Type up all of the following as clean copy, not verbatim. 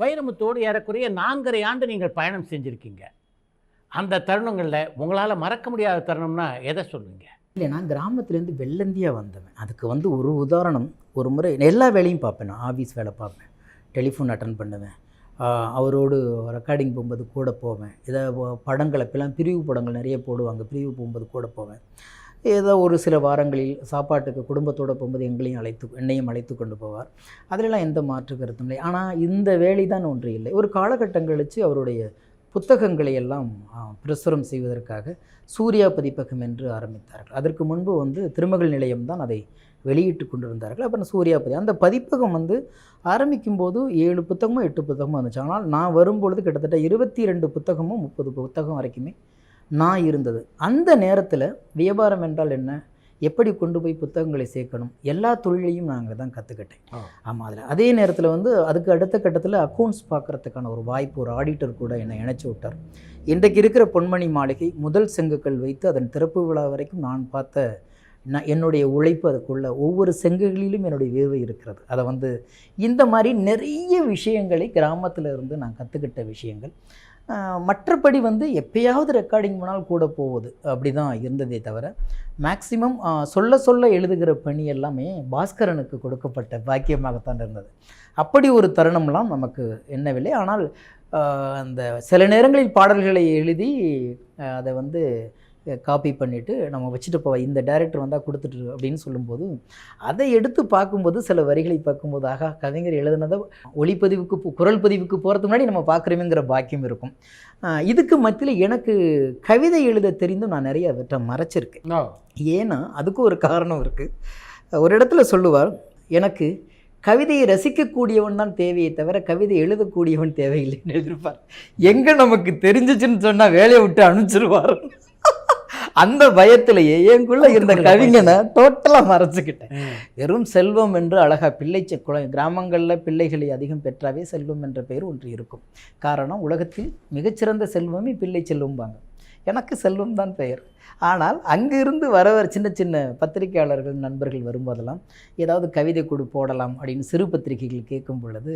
வைரமுத்தோடு ஏறக்குறைய 4.5 ஆண்டு நீங்கள் பயணம் செஞ்சுருக்கீங்க. அந்த தருணங்களில் உங்களால் மறக்க முடியாத தருணம்னா எதை சொல்லுவீங்க? இல்லை, நான் கிராமத்துலேருந்து வெள்ளந்தியாக வந்தவன். அதுக்கு ஒரு உதாரணம். ஒரு முறை எல்லா வேலையும் பார்ப்பேன். நான் ஆஃபீஸ் வேலை பார்ப்பேன், டெலிஃபோன் அட்டன் பண்ணுவேன், அவரோடு ரெக்கார்டிங் போகும்போது கூட போவேன். படங்கள் அப்பெல்லாம் பிரிவு படங்கள் நிறைய போடுவாங்க, பிரிவு போகும்போது கூட போவேன். ஏதோ ஒரு சில வாரங்களில் சாப்பாட்டுக்கு குடும்பத்தோடு போகும்போது என்னையும் அழைத்து கொண்டு போவார். அதிலெல்லாம் எந்த மாற்று கருத்தும் இல்லை. ஆனால் இந்த வேலை தான் ஒன்று இல்லை. ஒரு காலகட்டம் கழித்து அவருடைய புத்தகங்களை எல்லாம் பிரசுரம் செய்வதற்காக சூர்யா பதிப்பகம் என்று ஆரம்பித்தார்கள். அதற்கு முன்பு திருமகள் நிலையம் தான் அதை வெளியிட்டு கொண்டிருந்தார்கள். அப்புறம் சூர்யா அந்த பதிப்பகம் ஆரம்பிக்கும் போது 7 புத்தகமோ 8 புத்தகமோ வந்துச்சு. ஆனால் நான் வரும்பொழுது கிட்டத்தட்ட 22 புத்தகமோ 30 புத்தகம் வரைக்குமே நான் இருந்தது. அந்த நேரத்தில் வியாபாரம் என்றால் என்ன, எப்படி கொண்டு போய் புத்தகங்களை சேர்க்கணும், எல்லா தொழிலையும் நாங்கள் தான் கற்றுக்கிட்டேன். ஆமாம், அதில் அதே நேரத்தில் அதுக்கு அடுத்த கட்டத்தில் அக்கௌண்ட்ஸ் பார்க்குறதுக்கான ஒரு வாய்ப்பு, ஒரு ஆடிட்டர் கூட என்னை இணைச்சி விட்டார். இன்றைக்கு இருக்கிற பொன்மணி மாளிகை முதல் செங்கக்கல் வைத்து அதன் திறப்பு விழா வரைக்கும் நான் பார்த்த என்னுடைய உழைப்பு, அதுக்குள்ள ஒவ்வொரு செங்கலிலும் என்னுடைய வேர்வை இருக்கிறது. அதை இந்த மாதிரி நிறைய விஷயங்களை கிராமத்தில் இருந்து நான் கற்றுக்கிட்ட விஷயங்கள். மற்றபடி எப்பயாவது ரெக்கார்டிங் பண்ணால் கூட போகுது, அப்படி தான் இருந்ததே தவிர மேக்சிமம் சொல்ல எழுதுகிற பணி எல்லாமே பாஸ்கரனுக்கு கொடுக்கப்பட்ட பாக்கியமாகத்தான் இருந்தது. அப்படி ஒரு தருணம்லாம் நமக்கு என்னவில்லை. ஆனால் அந்த சில நேரங்களில் பாடல்களை எழுதி அதை காப்பி பண்ணிவிட்டு நம்ம வச்சுட்டு போவோம். இந்த டைரக்டர் வந்தால் கொடுத்துட்டு அப்படின்னு சொல்லும்போது அதை எடுத்து பார்க்கும்போது சில வரிகளை பார்க்கும்போது ஆகா, கவிஞர் எழுதுனதை ஒளிப்பதிவுக்கு குரல் பதிவுக்கு போகிறதுக்கு முன்னாடி நம்ம பார்க்குறோமேங்கிற பாக்கியம் இருக்கும். இதுக்கு மத்தியில் எனக்கு கவிதை எழுத தெரிந்தும் நான் நிறைய அவற்றை மறைச்சிருக்கேன். ஏன்னா அதுக்கு ஒரு காரணம் இருக்குது. ஒரு இடத்துல சொல்லுவார், எனக்கு கவிதையை ரசிக்கக்கூடியவன் தான் தேவையை தவிர கவிதை எழுதக்கூடியவன் தேவையில்லைன்னு எழுதியிருப்பார். எங்கே நமக்கு தெரிஞ்சிச்சுன்னு சொன்னால் வேலையை விட்டு அனுப்பிச்சிருவார். அந்த பயத்திலேயே எனக்குள்ளே இருந்த கவிஞனை டோட்டலாக மறைச்சிக்கிட்டேன். வெறும் செல்வம் என்று அழகாக கிராமங்களில் பிள்ளைகளை அதிகம் பெற்றாவே செல்வம் என்ற பெயர் ஒன்று இருக்கும். காரணம், உலகத்தில் மிகச்சிறந்த செல்வமே பிள்ளை செல்வம்பாங்க. எனக்கு செல்வம் தான் பெயர். ஆனால் அங்கிருந்து சின்ன சின்ன பத்திரிகையாளர்கள் நண்பர்கள் வரும்போதெல்லாம் ஏதாவது கவிதை போடலாம் அப்படின்னு சிறு பத்திரிகைகள் கேட்கும் பொழுது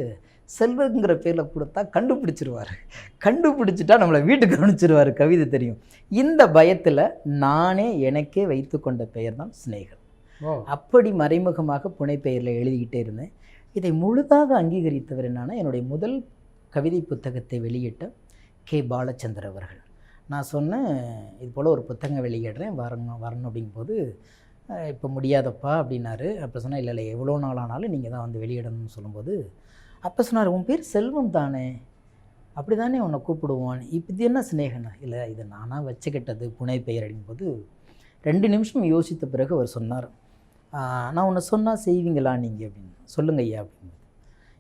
செல்வங்கிற பேரில் கொடுத்தா கண்டுபிடிச்சிட்டா நம்மளை வீட்டுக்கு அனுப்பிச்சிடுவார், கவிதை தெரியும். இந்த பயத்தில் நானே எனக்கே வைத்து கொண்ட பெயர் தான் சிநேகன். அப்படி மறைமுகமாக புனைப்பெயரில் எழுதிக்கிட்டே இருந்தேன். இதை முழுதாக அங்கீகரித்தவர் என்னன்னா, என்னுடைய முதல் கவிதை புத்தகத்தை வெளியிட்ட கே பாலச்சந்தர் அவர்கள். நான் சொன்னேன், இது போல் ஒரு புத்தகம் வெளியிடுறேன், வரணும் அப்படிங்கும்போது இப்போ முடியாதப்பா அப்படின்னாரு. அப்போ சொன்னால் இல்லை எவ்வளோ நாள் ஆனாலும் நீங்கள் தான் வெளியிடணும்னு சொல்லும்போது அப்போ சொன்னார், உன் பேர் செல்வம் தானே, அப்படி தானே உன்னை கூப்பிடுவான், இப்போ இது என்ன சிநேகனா? இல்லை, இது நானாக வச்சுக்கிட்டது புனை பெயர் அப்படிங்கும்போது 2 நிமிஷம் யோசித்த பிறகு அவர் சொன்னார், நான் உன்னை சொன்னால் செய்வீங்களா நீங்கள் அப்படின்னு. சொல்லுங்க ஐயா அப்படிங்கும்போது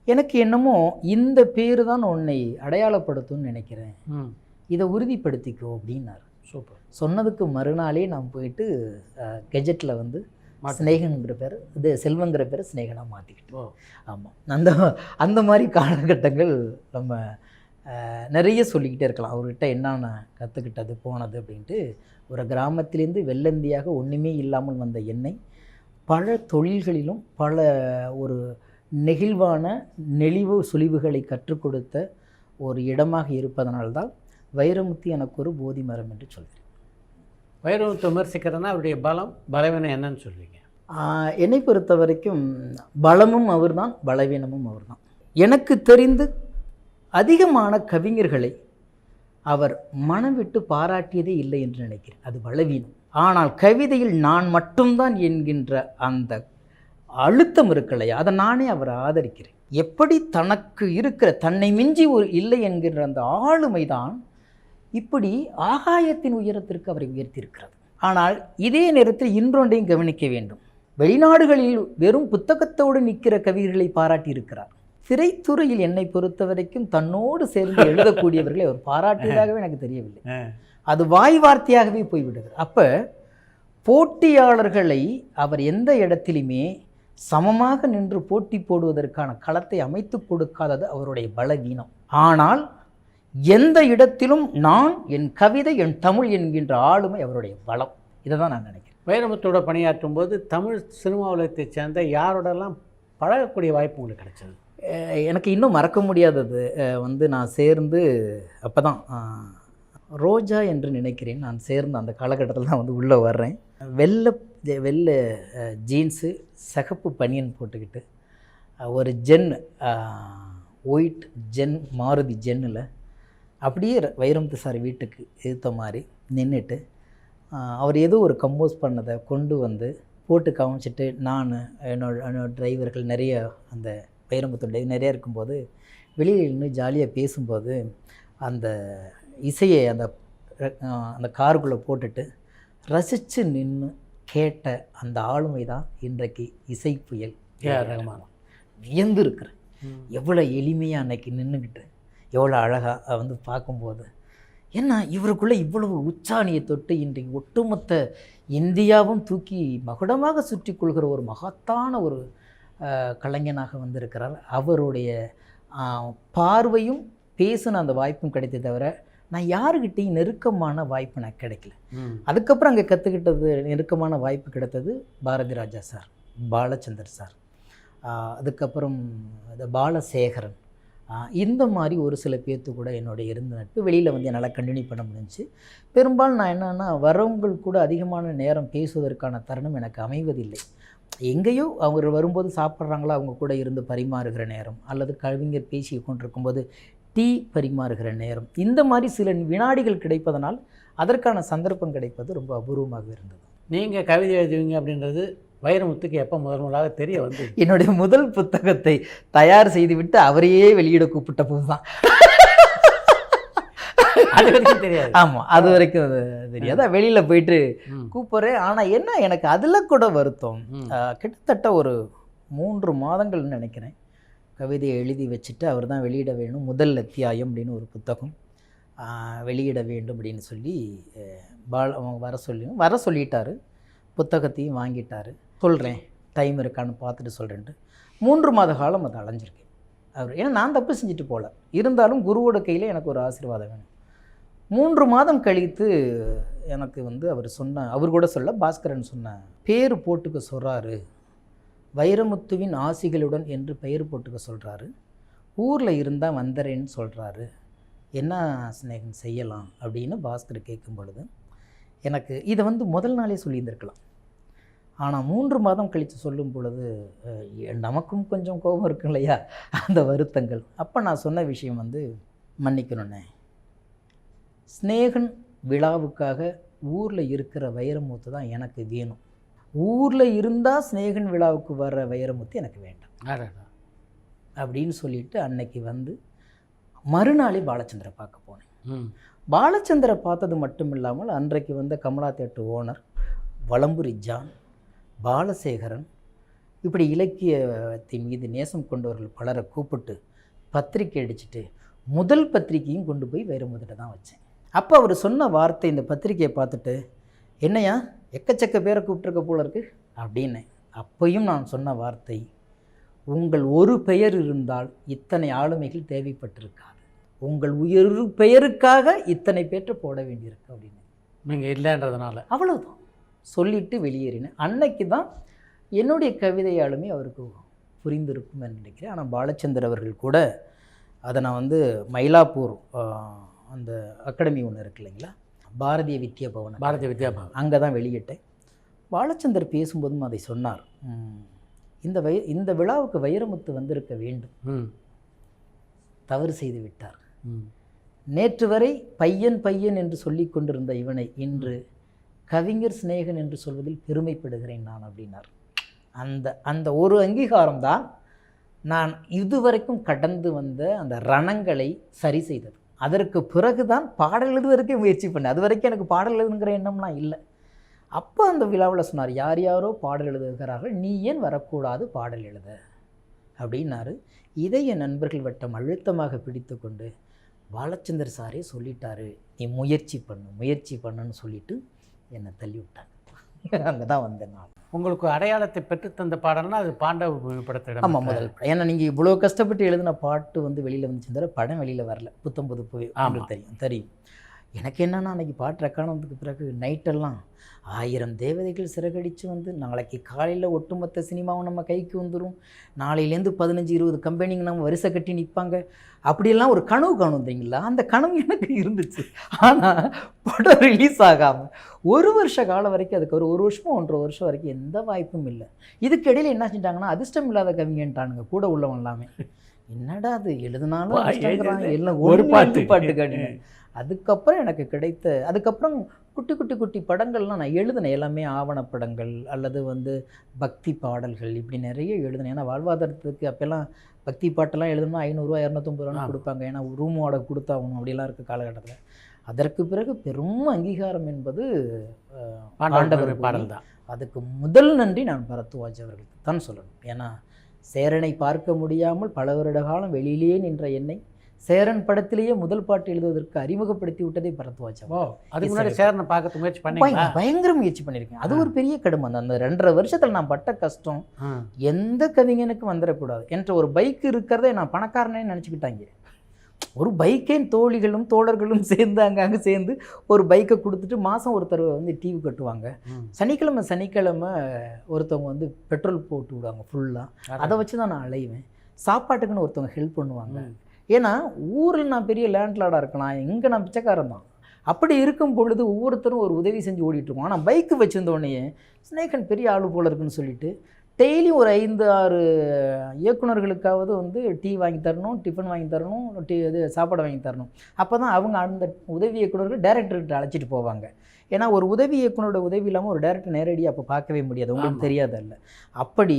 எனக்கு என்னமோ இந்த பேர் தான் உன்னை அடையாளப்படுத்தும்னு நினைக்கிறேன், இதை உறுதிப்படுத்திக்கோ அப்படின்னார். சூப்பர். சொன்னதுக்கு மறுநாளே நான் போயிட்டு கெஜெட்டில் ஸ்நேகங்கிற பேர், இது செல்வங்கிற பேர் ஸ்நேகனாக மாற்றிக்கிட்டோம். ஆமாம், அந்த மாதிரி காலகட்டங்கள் நம்ம நிறைய சொல்லிக்கிட்டே இருக்கலாம். அவர்கிட்ட என்னென்ன கற்றுக்கிட்டது போனது அப்படின்ட்டு. ஒரு கிராமத்திலேருந்து வெள்ளந்தியாக ஒன்றுமே இல்லாமல் வந்த என்னை பல தொழில்களிலும் பல ஒரு நெகிழ்வான நெளிவு சுழிவுகளை கற்றுக் கொடுத்த ஒரு இடமாக இருப்பதனால்தான் வைரமுத்து எனக்கு ஒரு போதி மரம் என்று சொல்கிறேன். வைரமுத்து விமர்சிக்கிறதுனா அவருடைய பலவீனம் என்னன்னு சொல்லுவீங்க? என்னை பொறுத்த வரைக்கும் பலமும் அவர் தான், பலவீனமும் அவர் தான். எனக்கு தெரிந்து அதிகமான கவிஞர்களை அவர் மனம் விட்டு பாராட்டியதே இல்லை என்று நினைக்கிறேன். அது பலவீனம். ஆனால் கவிதையில் நான் மட்டும்தான் என்கின்ற அந்த அழுத்தம் இருக்கலையா, அதை நானே அவரை ஆதரிக்கிறேன். எப்படி தனக்கு இருக்கிற தன்னை மிஞ்சி ஒரு இல்லை என்கின்ற அந்த ஆளுமை தான் இப்படி ஆகாயத்தின் உயரத்திற்கு அவரை உயர்த்தியிருக்கிறது. ஆனால் இதே நேரத்தில் இன்னொன்றையும் கவனிக்க வேண்டும். வெளிநாடுகளில் வெறும் புத்தகத்தோடு நிற்கிற கவிஞர்களை பாராட்டியிருக்கிறார். திரைத்துறையில் என்னை பொறுத்த வரைக்கும் தன்னோடு சேர்ந்து எழுதக்கூடியவர்களை அவர் பாராட்டியதாகவே எனக்கு தெரியவில்லை. அது வாய் வார்த்தையாகவே போய்விடுகிறது. அப்போ போட்டியாளர்களை அவர் எந்த இடத்திலுமே சமமாக நின்று போட்டி போடுவதற்கான களத்தை அமைத்து கொடுக்காதது அவருடைய பலவீனம். ஆனால் எந்த இடத்திலும் நான், என் கவிதை, என் தமிழ் என்கின்ற ஆளுமை அவருடைய பலம். இதை தான் நான் நினைக்கிறேன். வைரமுத்தோட பணியாற்றும் போது தமிழ் சினிமா உலகத்தை சேர்ந்த யாரோடலாம் பழகக்கூடிய வாய்ப்பு உங்களுக்கு கிடைச்சது? எனக்கு இன்னும் மறக்க முடியாதது வந்து நான் சேர்ந்து அப்போ தான் ரோஜா என்று நினைக்கிறேன். நான் சேர்ந்து அந்த காலகட்டத்தில் தான் வந்து உள்ளே வர்றேன். வெள்ளை ஜீன்ஸு, சிகப்பு பனியன் போட்டுக்கிட்டு ஒரு ஜென் ஒயிட் ஜென் மாருதி ஜென்னில் அப்படியே வைரமுத்து சார் வீட்டுக்கு ஏற்ற மாதிரி நின்றுட்டு அவர் ஏதோ ஒரு கம்போஸ் பண்ணதை கொண்டு வந்து போட்டு காமிச்சிட்டு நான் என்னோட டிரைவர்கள் நிறைய அந்த வைரமுத்து டிரைவர் நிறையா இருக்கும்போது வெளியில் நின்று ஜாலியாக பேசும்போது அந்த இசையை அந்த காருக்குள்ளே போட்டுட்டு ரசித்து நின்று கேட்ட அந்த ஆளுமை தான் இன்றைக்கு இசை புயல் ரஹ்மான். வியந்து இருக்கிறேன். எவ்வளோ எளிமையாக அன்னைக்கு நின்றுக்கிட்டு எவ்வளோ அழகாக வந்து பார்க்கும்போது என்ன இவருக்குள்ளே இவ்வளவு உச்சாணியை தொட்டு இன்றைக்கு ஒட்டுமொத்த இந்தியாவும் தூக்கி மகுடமாக சுற்றி கொள்கிற ஒரு மகத்தான ஒரு கலைஞனாக வந்திருக்கிறார். அவருடைய பார்வையும் பேசின அந்த வாய்ப்பும் கிடைத்தே தவிர நான் யாருக்கிட்டையும் நெருக்கமான வாய்ப்பு எனக்கு கிடைக்கல. அதுக்கப்புறம் அங்கே கற்றுக்கிட்டது நெருக்கமான வாய்ப்பு கிடைத்தது பாரதி ராஜா சார், பாலச்சந்தர் சார், அதுக்கப்புறம் இந்த பாலசேகரன், இந்த மாதிரி ஒரு சில பேர்த்து கூட என்னுடைய இருந்த நட்பு வெளியில் வந்து என்னால் கண்டினியூ பண்ண முடிஞ்சிச்சு. பெரும்பாலும் நான் என்னென்னா வரவங்கள் கூட அதிகமான நேரம் பேசுவதற்கான தருணம் எனக்கு அமைவதில்லை. எங்கேயோ அவங்க வரும்போது சாப்பிட்றாங்களோ அவங்க கூட இருந்து பரிமாறுகிற நேரம், அல்லது கவிஞர் பேசி கொண்டிருக்கும்போது டீ பரிமாறுகிற நேரம், இந்த மாதிரி சில வினாடிகள் கிடைப்பதனால் அதற்கான சந்தர்ப்பம் கிடைப்பது ரொம்ப அபூர்வமாக இருந்தது. நீங்கள் கவிதை எழுதுவீங்க அப்படின்றது வைரமுத்துக்கு எப்போ முதலாக தெரிய வந்து? என்னுடைய முதல் புத்தகத்தை தயார் செய்துவிட்டு அவரையே வெளியிட கூப்பிட்ட போது தான். அது வரைக்கும் தெரியாது. ஆமாம், அது வரைக்கும் தெரியாது. வெளியில் போயிட்டு கூப்பிட்றேன். ஆனால் என்ன எனக்கு அதில் கூட வருத்தம், கிட்டத்தட்ட ஒரு 3 மாதங்கள்னு நினைக்கிறேன் கவிதையை எழுதி வச்சுட்டு அவர் தான் வெளியிட வேணும், முதல் அத்தியாயம் அப்படின்னு ஒரு புத்தகம் வெளியிட வேண்டும் அப்படின்னு சொல்லி வர சொல்லிட்டாரு. புத்தகத்தையும் வாங்கிட்டார். சொல்கிறேன், டைம் இருக்கான்னு பார்த்துட்டு சொல்கிறேன்ட்டு 3 மாத காலம் அதை அலைஞ்சிருக்கேன். அவர் ஏன்னா நான் தப்பு செஞ்சுட்டு போகல, இருந்தாலும் குருவோட கையில் எனக்கு ஒரு ஆசீர்வாதம் வேணும். 3 மாதம் கழித்து எனக்கு வந்து அவர் கூட சொல்ல பாஸ்கரன் சொன்ன பேர் போட்டுக்க சொல்கிறாரு, வைரமுத்துவின் ஆசிகளுடன் என்று பெயர் போட்டுக்க சொல்கிறாரு, ஊரில் இருந்தால் வந்தரேன்னு சொல்கிறாரு, என்ன ஸ்நேகன் செய்யலாம் அப்படின்னு பாஸ்கர் கேட்கும் பொழுது எனக்கு இதை வந்து முதல் நாளே சொல்லியிருந்திருக்கலாம். ஆனால் 3 மாதம் கழித்து சொல்லும் பொழுது நமக்கும் கொஞ்சம் கோபம் இருக்கும் இல்லையா, அந்த வருத்தங்கள். அப்போ நான் சொன்ன விஷயம் வந்து மன்னிக்கணுன்னே, ஸ்நேகன் விழாவுக்காக ஊரில் இருக்கிற வைரமுத்து தான் எனக்கு வேணும், ஊரில் இருந்தால் ஸ்நேகன் விழாவுக்கு வர்ற வைரமுத்து எனக்கு வேண்டாம் அப்படின்னு சொல்லிட்டு அன்னைக்கு வந்து மறுநாளே பாலச்சந்திரை பார்க்க போனேன். பாலச்சந்திரை பார்த்தது மட்டும் இல்லாமல் அன்றைக்கு வந்த கமலா தேட்டர் ஓனர் வலம்புரி ஜான், பாலசேகரன், இப்படி இலக்கியத்தின் மீது நேசம் கொண்டவர்கள் பலரை கூப்பிட்டு பத்திரிக்கை அடிச்சுட்டு முதல் பத்திரிக்கையும் கொண்டு போய் வைரமுத்துட்ட தான் வச்சேன். அப்போ அவர் சொன்ன வார்த்தை, இந்த பத்திரிக்கையை பார்த்துட்டு, என்னையா எக்கச்சக்க பேரை கூப்பிட்டுருக்க போல இருக்கு அப்படின்னு. அப்பையும் நான் சொன்ன வார்த்தை, உங்கள் ஒரு பெயர் இருந்தால் இத்தனை ஆளுமைகள் தேவைப்பட்டிருக்காது, உங்கள் ஒரு பெயருக்காக இத்தனை பேற்றை போட வேண்டியிருக்கு அப்படின்னு. நீங்கள் இல்லைன்றதுனால அவ்வளோதான் சொல்லிவிட்டு வெளியேறினேன். அன்னைக்கு தான் என்னுடைய கவிதை ஆளுமை அவருக்கு புரிந்திருக்கும்னு நினைக்கிறேன். ஆனால் பாலச்சந்தர் அவர்கள் கூட அதை நான் வந்து மயிலாப்பூர் அந்த அகாடமி ஒன்று இருக்கு இல்லைங்களா, பாரதிய வித்யா பவன், அங்கே தான் வெளியிட்டேன். பாலச்சந்தர் பேசும்போதும் அதை சொன்னார், இந்த விழாவுக்கு வைரமுத்து வந்திருக்க வேண்டும், தவறு செய்து விட்டார். நேற்று வரை பையன் பையன் என்று சொல்லி கொண்டிருந்த இவனை இன்று கவிஞர் சிநேகன் என்று சொல்வதில் பெருமைப்படுகிறேன் நான் அப்படின்னார். அந்த ஒரு அங்கீகாரம் தான் நான் இதுவரைக்கும் கடந்து வந்த அந்த ரணங்களை சரி செய்தது. அதற்கு பிறகு தான் பாடல் எழுதுவதற்கே முயற்சி பண்ணேன். அது வரைக்கும் எனக்கு பாடல் எழுதுங்கிற எண்ணம்லாம் இல்லை. அப்போ அந்த விழாவில் சொன்னார், யார் யாரோ பாடல் எழுதுகிறார்கள், நீ ஏன் வரக்கூடாது பாடல் எழுத அப்படின்னாரு. இதை என் நண்பர்கள் வட்டம் அழுத்தமாக பிடித்து கொண்டு, பாலச்சந்தர் சாரே சொல்லிட்டாரு, நீ முயற்சி பண்ணுன்னு சொல்லிட்டு என்னை தள்ளி விட்டாங்க. அங்கே தான் வந்தேன் நான். உங்களுக்கு அடையாளத்தை பெற்றுத்தந்த பாடல்னா அது பாண்டவ படத்தில். ஆமாம், முதல் படம். ஏன்னா நீங்கள் இவ்வளோ கஷ்டப்பட்டு எழுதின பாட்டு வந்து வெளியில் வந்துச்சு, படம் வெளியில் வரல, புத்தம் புது உங்களுக்கு தெரியும். எனக்கு என்னென்னா அன்றைக்கி பாட்டு ரெக்கார்டானதுக்கு பிறகு நைட்டெல்லாம் 1000 தேவதைகள் சிறகடித்து வந்து நாளைக்கு காலையில் ஒட்டுமொத்த சினிமாவும் நம்ம கைக்கு வந்துடும், நாளையிலேருந்து 15-20 கம்பெனிங்க நம்ம வரிசை கட்டி நிற்பாங்க, அப்படியெல்லாம் ஒரு கனவு காணும் தெரியுங்களா. அந்த கனவு எனக்கு இருந்துச்சு. ஆனால் படம் ரிலீஸ் ஆகாமல் 1 வருஷ காலம் வரைக்கும், அதுக்கு ஒரு வருஷமோ 1.5 வருஷம் வரைக்கும் எந்த வாய்ப்பும் இல்லை. இதுக்கு இடையில் என்ன செஞ்சாங்கன்னா, அதிர்ஷ்டம் இல்லாத கவிஞன்ட்டானுங்க கூட உள்ளவன் எல்லாமே. என்னடா அது எழுதுனாலும் எல்லாம் ஒரு பாட்டு கடிங்க. அதுக்கப்புறம் எனக்கு கிடைத்த அதுக்கப்புறம் குட்டி படங்கள்லாம் நான் எழுதினேன். எல்லாமே ஆவணப்படங்கள் அல்லது வந்து பக்தி பாடல்கள் இப்படி நிறைய எழுதினேன். ஏன்னா வாழ்வாதாரத்துக்கு அப்போல்லாம் பக்தி பாட்டெல்லாம் எழுதணும்னா 500 250 கொடுப்பாங்க. ஏன்னா ரூம் வாடகை கொடுத்தாகணும் அப்படிலாம் இருக்க காலகட்டத்தில். அதற்கு பிறகு பெரும் அங்கீகாரம் என்பது பாண்டவர் பாடல் தான். அதுக்கு முதல் நன்றி நான் பரத்வாஜ் அவர்களுக்கு தான் சொல்லணும். ஏன்னா சேரனை பார்க்க முடியாமல் பல வருட காலம் வெளியிலேயே நின்ற என்னை சேரன் படத்திலேயே முதல் பாட்டு எழுதுவதற்கு அறிமுகப்படுத்தி விட்டதே பரத்வாஜ். அதுக்கு முன்னாடி சேரனை பார்க்க முயற்சி பண்ணி பயங்கர முயற்சி பண்ணியிருக்கேன். அது ஒரு பெரிய கடுமை. அந்த 2.5 வருஷத்தில் நான் பட்ட கஷ்டம் எந்த கவிஞனுக்கும் வந்துடக்கூடாது என்ற ஒரு பைக் இருக்கிறதே நான் பணக்காரனே நினச்சிக்கிட்டாங்க. ஒரு பைக்கே தோழிகளும் தோழர்களும் சேர்ந்து அங்கே சேர்ந்து ஒரு பைக்கை கொடுத்துட்டு மாதம் ஒருத்தர் வந்து டிவி கட்டுவாங்க. சனிக்கிழமை ஒருத்தவங்க வந்து பெட்ரோல் போட்டு விடுவாங்க ஃபுல்லாக. அதை வச்சு தான் நான் அலைவேன். சாப்பாட்டுக்குன்னு ஒருத்தவங்க ஹெல்ப் பண்ணுவாங்க. ஏன்னா ஊரில் நான் பெரிய லேண்ட்லார்டாக இருக்கலாம், இங்கே நான் பிச்சைக்காரன் தான். அப்படி இருக்கும் பொழுது ஒவ்வொருத்தரும் ஒரு உதவி செஞ்சு ஓடிட்டுருக்கோம். ஆனால் பைக்கு வச்சுருந்தோடனே ஸ்னேகன் பெரிய ஆளு போல இருக்குன்னு சொல்லிட்டு டெய்லியும் ஒரு 5-6 இயக்குநர்களுக்காவது வந்து டீ வாங்கி தரணும், டிஃபன் வாங்கி தரணும், இது சாப்பாடு வாங்கி தரணும். அப்போ தான் அவங்க அந்த உதவி இயக்குநர்கள் டைரக்டர்கிட்ட அழைச்சிட்டு போவாங்க. ஏன்னா ஒரு உதவி இயக்குனரோட உதவி இல்லாமல் ஒரு டைரக்டர் நேரடியாக அப்போ பார்க்கவே முடியாது, உங்களுக்கு தெரியாதல்ல. அப்படி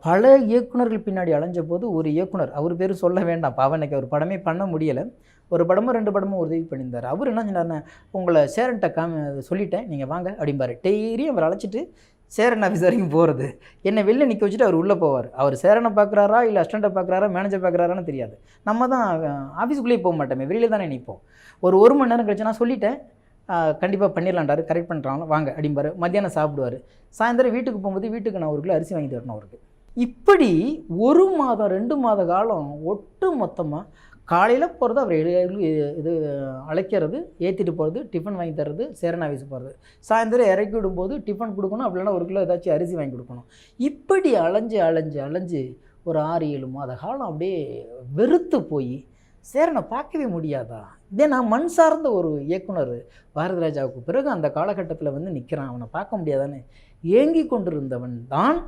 பல இயக்குநர்கள் பின்னாடி அலைஞ்ச போது ஒரு இயக்குனர், அவர் பேர் சொல்ல வேண்டாம், பாவனைக்கு அவர் படமே பண்ண முடியலை, ஒரு படமோ 2 படமும் உதவி பண்ணியிருந்தார். அவர் என்ன சொன்னார்னா, உங்களை சேரன்ட்ட சொல்லிட்டேன் நீங்கள் வாங்க அப்படிம்பாரு. டெய்லியும் அவர் அழைச்சிட்டு சேரன் ஆஃபீஸ் வரைக்கும் போகிறது, என்னை வெளில நிற்க வச்சுட்டு அவர் உள்ளே போவார். அவர் சேரனை பார்க்குறாரா இல்லை அசிஸ்டண்ட்டை பார்க்குறாரா மேனேஜர் பார்க்குறாரான்னு தெரியாது. நம்ம தான் ஆஃபீஸுக்குள்ளேயே போக மாட்டோமே, வெளியில் தானே நிற்போம். ஒரு மணி நேரம் கழிச்சு நான் சொல்லிட்டேன் கண்டிப்பாக பண்ணிடலான்டாரு, கரெக்ட் பண்ணுறாங்களோ வாங்க அப்படிம்பாரு. மத்தியானம் சாப்பிடுவார். சாயந்தரம் வீட்டுக்கு போகும்போது வீட்டுக்கு நான் 1 கிலோ அரிசி வாங்கி தரணும் அவருக்கு. இப்படி 1 மாதம் 2 மாத காலம் ஒட்டு மொத்தமாக காலையில் போகிறது, அவர் இது அழைக்கிறது, ஏற்றிட்டு போகிறது, டிஃபன் வாங்கி தர்றது, சேரன் ஆஃபீஸ் போகிறது, சாயந்தரம் இறக்கி விடும்போது டிஃபன் கொடுக்கணும், அப்படின்னா 1 கிலோ ஏதாச்சும் அரிசி வாங்கி கொடுக்கணும். இப்படி அலைஞ்சு ஒரு 6-7 மாத காலம் அப்படியே வெறுத்து போய் சேரனை பார்க்கவே முடியாதா. இதே நான் மண் சார்ந்த ஒரு இயக்குனர் பாரதிராஜாவுக்கு பிறகு அந்த காலகட்டத்தில் வந்து நிற்கிறான், அவனை பார்க்க முடியாதான்னு ஏங்கி கொண்டிருந்தவன் தான்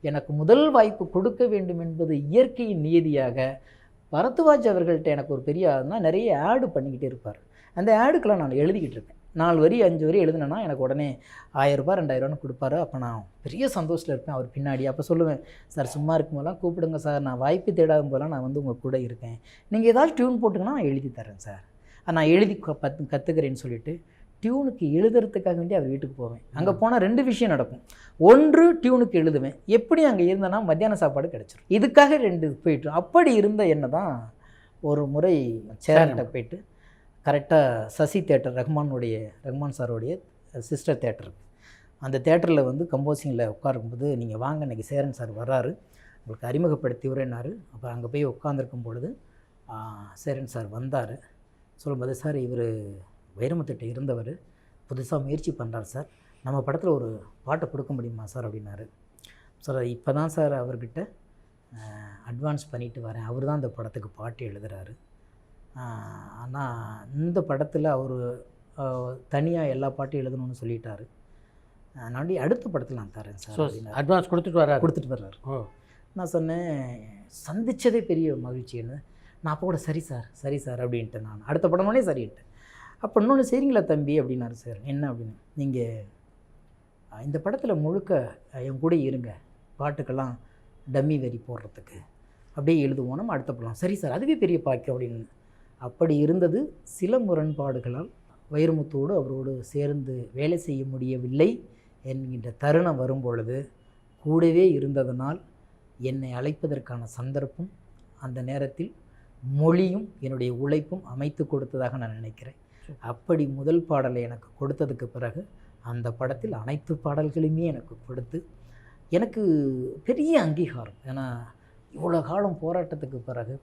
எனக்கு முதல் வாய்ப்பு கொடுக்க வேண்டும் என்பது இயற்கையின் நியதியாக பரத்வாஜ் அவர்கள்ட்ட எனக்கு ஒரு பெரிய நிறைய ஆடு பண்ணிக்கிட்டே இருப்பார். அந்த ஆடுக்கெல்லாம் நான் எழுதிக்கிட்டு இருக்கேன். 4 வரி 5 வரி எழுதுனேன்னா எனக்கு உடனே 1000 ரூபாய் 2000 கொடுப்பாரு. அப்போ நான் பெரிய சந்தோஷத்தில் இருப்பேன் அவர் பின்னாடி. அப்போ சொல்லுவேன், சார் சும்மா இருக்கும் போதெல்லாம் கூப்பிடுங்க சார், நான் வாய்ப்பு தேடாகும் போதெல்லாம் நான் வந்து உங்கள் கூட இருக்கேன், நீங்கள் ஏதாவது டியூன் போட்டுங்கன்னா நான் எழுதி தரேன் சார், நான் எழுதி கற்றுக்கிறேன்னு சொல்லிவிட்டு டியூனுக்கு எழுதுறதுக்காக வேண்டி அவர் வீட்டுக்கு போவேன். அங்கே போனால் 2 விஷயம் நடக்கும். 1 டியூனுக்கு எழுதுவேன், எப்படி அங்கே இருந்தேன்னா மத்தியான சாப்பாடு கிடச்சிரும். இதுக்காக 2 போயிட்டு அப்படி இருந்த என்ன தான் ஒரு முறை சேரன்ட்ட போயிட்டு கரெக்டாக சசி தேட்டர், ரஹ்மான் சாரோடைய சிஸ்டர் தேட்டர், அந்த தேட்டரில் வந்து கம்போசிங்கில் உட்காருக்கும்போது நீங்கள் வாங்க இன்றைக்கி சேரன் சார் வர்றாரு உங்களுக்கு அறிமுகப்படுத்தி வரேன்னாரு. அப்போ அங்கே போய் உட்காந்துருக்கும் பொழுது சேரன் சார் வந்தார். சொல்லும்போது, சார் இவர் வைரமுத்துட்ட இருந்தவர் புதுசாக முயற்சி பண்ணுறார் சார், நம்ம படத்தில் ஒரு பாட்டை கொடுக்க முடியுமா சார் அப்படின்னாரு. சார் இப்போ தான் சார் அவர்கிட்ட அட்வான்ஸ் பண்ணிட்டு வரேன், அவர் தான் இந்த படத்துக்கு பாட்டு எழுதுகிறாரு, ஆனால் இந்த படத்தில் அவர் தனியாக எல்லா பாட்டும் எழுதணும்னு சொல்லிட்டாரு, நான் அடுத்த படத்தில் நான் தரேன் சார் அப்படின்னு அட்வான்ஸ் கொடுத்துட்டு வர்றாரு. நான் சொன்னேன், சந்தித்ததே பெரிய மகிழ்ச்சின்னு. நான் அப்போ கூட சரி சார் அப்படின்ட்டு நான் அடுத்த படமோனே சரின்ட்டு. அப்போ இன்னொன்று சரிங்களா தம்பி அப்படின்னாரு. சார் என்ன அப்படின்னு, நீங்கள் இந்த படத்தில் முழுக்க என் கூட இருங்க, பாட்டுக்கெல்லாம் டம்மி வரி போடுறதுக்கு அப்படியே எழுதுவோம், நம்ம அடுத்த படம். சரி சார், அதுவே பெரிய பாக்கியம் அப்படின்னு. அப்படி இருந்தது. சில முரண்பாடுகளால் வைரமுத்தோடு அவரோடு சேர்ந்து வேலை செய்ய முடியவில்லை என்கின்ற தருணம் வரும்பொழுது கூடவே இருந்ததனால் என்னை அழைப்பதற்கான சந்தர்ப்பம் அந்த நேரத்தில் மொழியும் என்னுடைய உழைப்பும் அமைத்து கொடுத்ததாக நான் நினைக்கிறேன். அப்படி முதல் பாடலை எனக்கு கொடுத்ததுக்கு பிறகு அந்த படத்தில் அனைத்து பாடல்களையுமே எனக்கு கொடுத்து எனக்கு பெரிய அங்கீகாரம். ஏன்னா இவ்வளோ காலம் போராட்டத்துக்கு பிறகு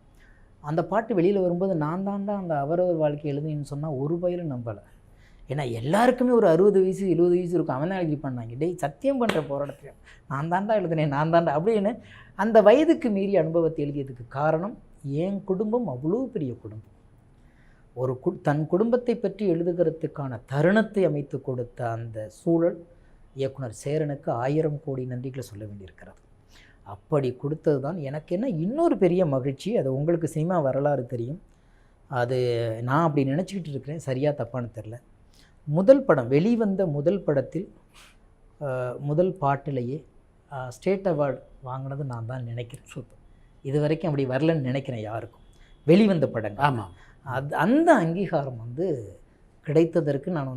அந்த பாட்டு வெளியில் வரும்போது நான் தாண்டா அந்த அவரவர் வாழ்க்கை எழுதுன்னு சொன்னால் ஒரு பயிலும் நம்பலை. ஏன்னா எல்லாருக்குமே ஒரு 60 வயசு 70 வயசு இருக்கும். அவன் தான் எழுதி பண்ணாங்க. டேய் சத்தியம் பண்ணுற போராட்டத்தையும் நான் தாண்டா எழுதுனேன் நான் தாண்டா அப்படின்னு அந்த வயதுக்கு மீறிய அனுபவத்தை எழுதியதுக்கு காரணம் என் குடும்பம் அவ்வளோ பெரிய குடும்பம். ஒரு தன் குடும்பத்தை பற்றி எழுதுகிறதுக்கான தருணத்தை அமைத்து கொடுத்த அந்த சூழல் இயக்குனர் சேரனுக்கு 1000 கோடி நன்றிகளை சொல்ல வேண்டியிருக்கிறது. அப்படி கொடுத்தது தான் எனக்கு என்ன இன்னொரு பெரிய மகிழ்ச்சி. அது உங்களுக்கு சினிமா வரலாறு தெரியும். அது நான் அப்படி நினச்சிக்கிட்டு இருக்கிறேன், சரியாக தப்பான்னு தெரில. முதல் படம் வெளிவந்த முதல் படத்தில் முதல் பாட்டிலேயே ஸ்டேட் அவார்டு வாங்கினது நான் தான் நினைக்கிறேன். சூப்பர். இது வரைக்கும் அப்படி வரலன்னு நினைக்கிறேன் யாருக்கும் வெளிவந்த படங்கள். ஆமாம். அந்த அங்கீகாரம் கிடைத்ததற்கு நான்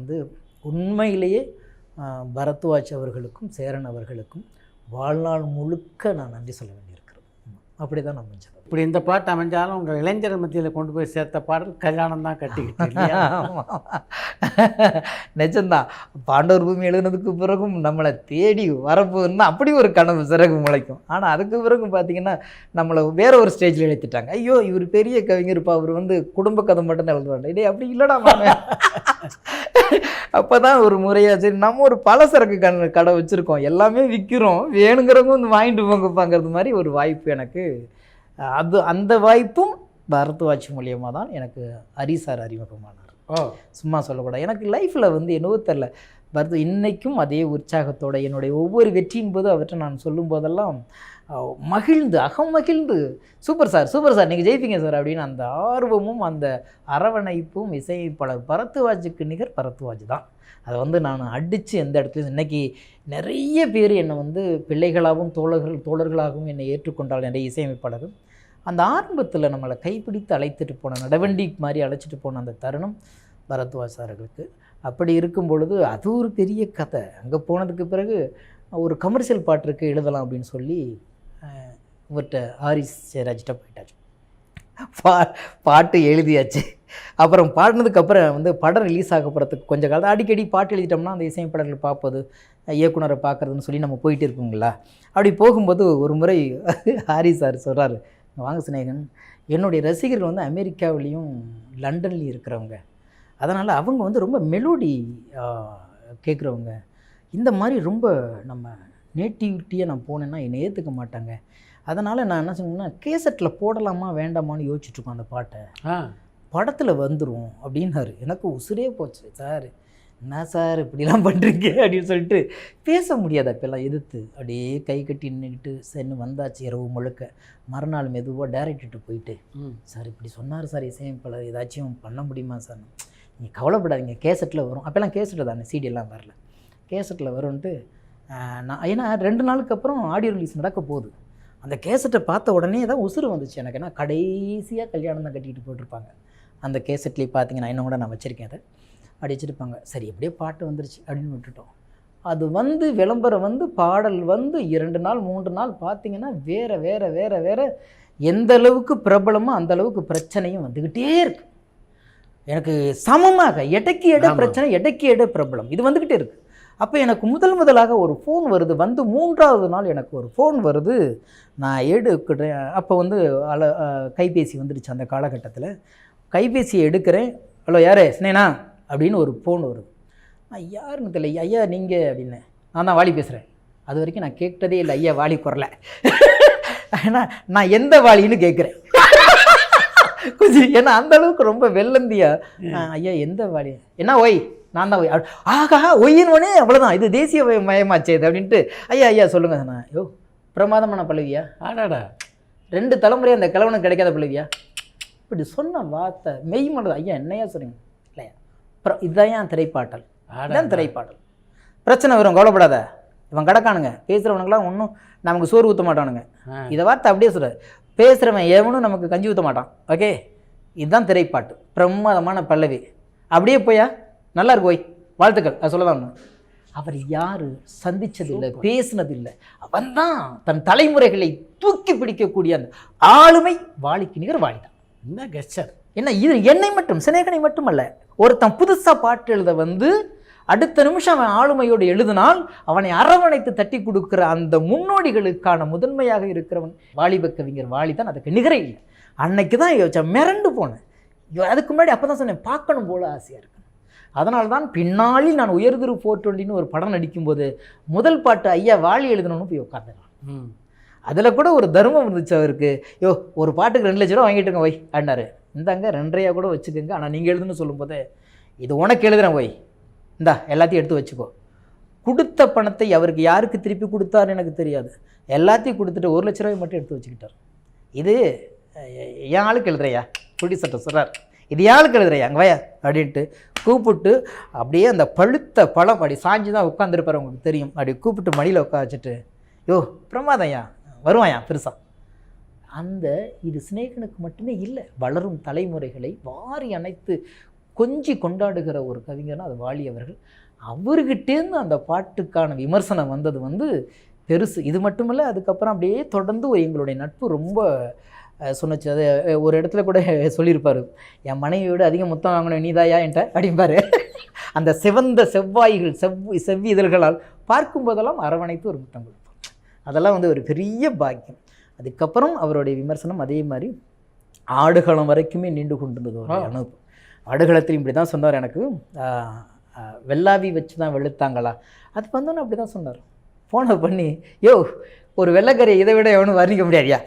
உண்மையிலேயே பரத்வாஜ் அவர்களுக்கும் சேரன் அவர்களுக்கும் வாழ்நாள் முழுக்க நான் நன்றி சொல்ல வேண்டியிருக்கிறேன். அப்படி தான் நான் அமைஞ்சது. இப்படி இந்த பாட்டு அமைஞ்சாலும் உங்கள் இளைஞர் மத்தியில் கொண்டு போய் சேர்த்த பாடல் கல்யாணம் தான் கட்டிக்கிட்டு. நிஜம்தான். பாண்டவர் பூமி எழுதுனதுக்கு பிறகும் நம்மளை தேடி வரப்போகுதுன்னா அப்படி ஒரு கனவு சிறகு முளைக்கும். ஆனால் அதுக்கு பிறகு பார்த்திங்கன்னா நம்மளை வேற ஒரு ஸ்டேஜில் எழுதிட்டாங்க. ஐயோ இவர் பெரிய கவிஞர்ப்பா, அவர் குடும்ப கதை மட்டும்தான் எழுதுவாங்க. இதே அப்படி இல்லைடா அப்போ தான் ஒரு முறையாக சரி நம்ம ஒரு பலசரக்கு கடை வச்சுருக்கோம், எல்லாமே விற்கிறோம், வேணுங்கிறவங்க வாங்கிட்டு போங்கப்பாங்கிறது மாதிரி ஒரு வாய்ப்பு எனக்கு. அந்த வாய்ப்பும் பரத்வாஜ் மூலியமாக தான் எனக்கு ஹரி சார் அறிமுகமானார். சும்மா சொல்லக்கூடாது. எனக்கு லைஃப்பில் என்னவோ தெரில, இன்றைக்கும் அதே உற்சாகத்தோடு என்னுடைய ஒவ்வொரு வெற்றியின் போது அவற்றை நான் சொல்லும் போதெல்லாம் மகிழ்ந்து அகமகிழ்ந்து சூப்பர் சார் நீங்கள் ஜெயிப்பீங்க சார் அப்படின்னு அந்த ஆர்வமும் அந்த அரவணைப்பும் இசையமைப்பாளர் பரத்வாஜுக்கு நிகர் பரத்வாஜ் தான். அதை நான் அடித்து எந்த இடத்துலையும் இன்றைக்கி நிறைய பேர் என்னை பிள்ளைகளாகவும் தோழர்களாகவும் என்னை ஏற்றுக்கொண்டால் நிறைய இசையமைப்பாளர்கள் அந்த ஆரம்பத்தில் நம்மளை கைப்பிடித்து அழைத்துட்டு போன நடவண்டி மாதிரி அழைச்சிட்டு போன அந்த தருணம் பரத்வாஜ் சார்களுக்கு. அப்படி இருக்கும் பொழுது அது ஒரு பெரிய கதை. அங்கே போனதுக்கு பிறகு ஒரு கமர்ஷியல் பாட்டிற்கு எழுதலாம் அப்படின்னு சொல்லி இவர்கிட்ட ஹாரிஸ் ஜெயராஜ்கிட்ட போயிட்டாச்சு. பாட்டு எழுதியாச்சு. அப்புறம் பாடினதுக்கப்புறம் படம் ரிலீஸ் ஆக போகிறதுக்கு கொஞ்சம் காலம் அடிக்கடி பாட்டு எழுதிட்டோம்னா அந்த இசையமைப்பாளர்கள் பார்ப்பது, இயக்குனரை பார்க்குறதுன்னு சொல்லி நம்ம போயிட்டு இருக்குங்களா. அப்படி போகும்போது ஒரு முறை ஹாரிஸ் சார் சொல்கிறாரு, வாங்க சிநேகன், என்னுடைய ரசிகர்கள் அமெரிக்காவிலையும் லண்டன்லேயும் இருக்கிறவங்க, அதனால் அவங்க ரொம்ப மெலோடி கேட்குறவங்க, இந்த மாதிரி ரொம்ப நம்ம நேட்டிவிட்டியாக நான் போனேன்னா என்னை ஏற்றுக்க மாட்டாங்க, அதனால் நான் என்ன சொன்னேன்னா கேசட்டில் போடலாமா வேண்டாமான்னு யோசிச்சுட்ருக்கோம், அந்த பாட்டை படத்தில் வந்துடும் அப்படின்னாரு. எனக்கு உசுரே போச்சு. சார் என்ன சார் இப்படிலாம் பண்ணுறீங்க அப்படின்னு சொல்லிட்டு பேச முடியாது. அப்போல்லாம் எதிர்த்து அப்படியே கை கட்டி நின்றுக்கிட்டு சென்னு வந்தாச்சு. இரவு முழுக்க மறுநாள் மெதுவாக டைரக்டர்கிட்ட போயிட்டு, சார் இப்படி சொன்னார் சார் இசையமைப்பாளர், ஏதாச்சும் பண்ண முடியுமா சார்? நீங்கள் கவலைப்படாதீங்க, கேசட்டில் வரும். அப்போல்லாம் கேசட்டில் தானே, சிடியெல்லாம் வரல, கேசட்டில் வரும்ன்ட்டு நான் ஏன்னா 2 நாளுக்கு அப்புறம் ஆடியோ ரிலீஸ் நடக்க போகுது. அந்த கேசட்டை பார்த்த உடனே தான் உசுறு வந்துச்சு எனக்கு. ஏன்னா கடைசியாக கல்யாணம் தான் கட்டிக்கிட்டு போட்டிருப்பாங்க அந்த கேசட்லேயே. பார்த்தீங்கன்னா இன்னும் கூட நான் வச்சுருக்கேன், அதை அப்படி வச்சுருப்பாங்க. சரி எப்படியே பாட்டு வந்துருச்சு அப்படின்னு விட்டுட்டோம். அது விளம்பரம் பாடல் 2 நாள் 3 நாள் பார்த்தீங்கன்னா வேறு வேறு வேறு வேறு எந்த அளவுக்கு பிரபலமோ அந்த அளவுக்கு பிரச்சனையும் வந்துக்கிட்டே இருக்குது. எனக்கு சமமாக எடைக்கு எடை பிரச்சனை, எடைக்கு எடை பிரபலம், இது வந்துக்கிட்டே இருக்குது. அப்போ எனக்கு முதலாக ஒரு ஃபோன் வருது. 3ஆவது நாள் எனக்கு ஒரு ஃபோன் வருது. நான் எடுக்கிறேன். அப்போ கைபேசி வந்துடுச்சு அந்த காலகட்டத்தில். கைபேசியை எடுக்கிறேன். ஹலோ யார் ஸ்னேனா அப்படின்னு ஒரு ஃபோன் வருது. நான் யாருன்னு தெரியல. ஐயா நீங்கள் அப்படின்னு. நான் தான் வாலி பேசுகிறேன். அது வரைக்கும் நான் கேட்டதே இல்லை ஐயா வாலி குரலை. ஏன்னா நான் எந்த வாலின்னு கேட்குறேன் கொஞ்சம். ஏன்னா அந்தளவுக்கு ரொம்ப வெள்ளந்தியா. ஐயா எந்த வாலி? என்ன ஒய்? நான் தான் ஒய். ஆகா ஒய்யின்னு அவ்வளோதான், இது தேசிய மயமாச்சே இது அப்படின்ட்டு. ஐயா சொல்லுங்கள். நான் யோ பிரமாதமான பல்லவியா? ஆடாடா 2 தலைமுறையாக அந்த கிழவனுக்கு கிடைக்காத பல்லவியா? இப்படி சொன்ன வார்த்தை மெய் பண்ணுறது. ஐயா என்னையா சொல்கிறீங்க? இல்லையா இதுதான் ஏன் திரைப்பாட்டல், அதுதான் திரைப்பாடல். பிரச்சனை வரும், கவலைப்படாத. இவன் கிடக்கானுங்க பேசுகிறவனுங்களாம் ஒன்றும் நமக்கு சோறு ஊற்ற மாட்டானுங்க. இதை வார்த்தை அப்படியே சொல்கிறார். பேசுகிறவன் எவனும் நமக்கு கஞ்சி ஊற்ற மாட்டான். ஓகே, இதுதான் திரைப்பாட்டு, பிரமாதமான பல்லவி. அப்படியே போயா நல்லா இருக்கு போய் வாழ்த்துக்கள் அது சொல்லலாம். அவர் யார்? சந்தித்ததில்லை, பேசினதில்லை. அவன் தான் தன் தலைமுறைகளை தூக்கி பிடிக்கக்கூடிய அந்த ஆளுமை வாலிக்கு நிகர் வாலிதான். என்ன கெஸ்டர், என்ன இது என்னை மட்டும் சிநேகனை மட்டுமல்ல, ஒருத்தன் புதுசாக பாட்டு எழுத அடுத்த நிமிஷம் அவன் ஆளுமையோடு எழுதினால் அவனை அரவணைத்து தட்டி கொடுக்குற அந்த முன்னோடிகளுக்கான முதன்மையாக இருக்கிறவன் வாலிப கவிஞர் வாலி தான். அதுக்கு நிகரே இல்லை. அன்னைக்கு தான் யோசிச்சேன், மிரண்டு போனேன். அதுக்கு முன்னாடி அப்போ தான் சொன்னேன், பார்க்கணும் போல் ஆசையாக இருக்கு. அதனால தான் பின்னாளில் நான் உயர்திரு 420 ஒரு படம் நடிக்கும்போது முதல் பாட்டு ஐயா வாலி எழுதணும்னு போய் உட்காந்துருக்கான். அதில் கூட ஒரு தர்மம் இருந்துச்சு அவருக்கு. ஒரு பாட்டுக்கு 2 லட்ச ரூபா வாங்கிட்டுங்க வை அப்படின்னாரு. இந்தாங்க 2.5 கூட வச்சுக்கோங்க, ஆனால் நீங்கள் எழுதுன்னு சொல்லும்போது இது உனக்கு எழுதுறேன் வை, இந்தா எல்லாத்தையும் எடுத்து வச்சுக்கோ. கொடுத்த பணத்தை அவருக்கு யாருக்கு திருப்பி கொடுத்தாருன்னு எனக்கு தெரியாது, எல்லாத்தையும் கொடுத்துட்டு 1 லட்ச ரூபாய் மட்டும் எடுத்து வச்சுக்கிட்டார். இது என் ஆளுக்கு எழுதுறையா ப்ரொடியூசர்ட்ட சொல்கிறார், இது யாருக்கு எழுதுறையா அங்கே வயா அப்படின்ட்டு கூப்பிட்டு அப்படியே அந்த பழுத்த பழம் அப்படி சாஞ்சு தான் உட்காந்துருப்பார், உங்களுக்கு தெரியும். அப்படி கூப்பிட்டு மடியில் உட்கார வச்சுட்டு பிரமாதம்யா வருவாயா பெருசாக. அந்த இது சிநேகனுக்கு மட்டுமே இல்லை, வளரும் தலைமுறைகளை வாரி அணைத்து கொஞ்சி கொண்டாடுகிற ஒரு கவிஞர்னா அது வாலி அவர்கள். அவர்கிட்டேருந்து அந்த பாட்டுக்கான விமர்சனம் வந்தது பெருசு. இது மட்டுமில்லை, அதுக்கப்புறம் அப்படியே தொடர்ந்து எங்களுடைய நட்பு ரொம்ப சொன்னச்சு. அது ஒரு இடத்துல கூட சொல்லியிருப்பார், என் மனைவியோடு அதிகம் முத்தம் வாங்கணும் நீதாயா என்கிட்ட அப்படிம்பாரு. அந்த சிவந்த செவ்வாய்கள் செவ்வி இதழ்களால் பார்க்கும்போதெல்லாம் அரவணைத்து ஒரு முத்தம் கொடுப்பார். அதெல்லாம் ஒரு பெரிய பாக்கியம். அதுக்கப்புறம் அவருடைய விமர்சனம் அதே மாதிரி ஆடுகளம் வரைக்குமே நீண்டு கொண்டிருந்தது ஒரு அனுபவம். ஆடுகளத்தில் இப்படி தான் சொன்னார், எனக்கு வெள்ளாவி வச்சு தான் வெளுத்தாங்களா, அது வந்தோன்னு அப்படி தான் சொன்னார். ஃபோனை பண்ணி ஒரு வெள்ளைக்கரையை இதை விட எவனும் வர்ணிக்க முடியாதியா,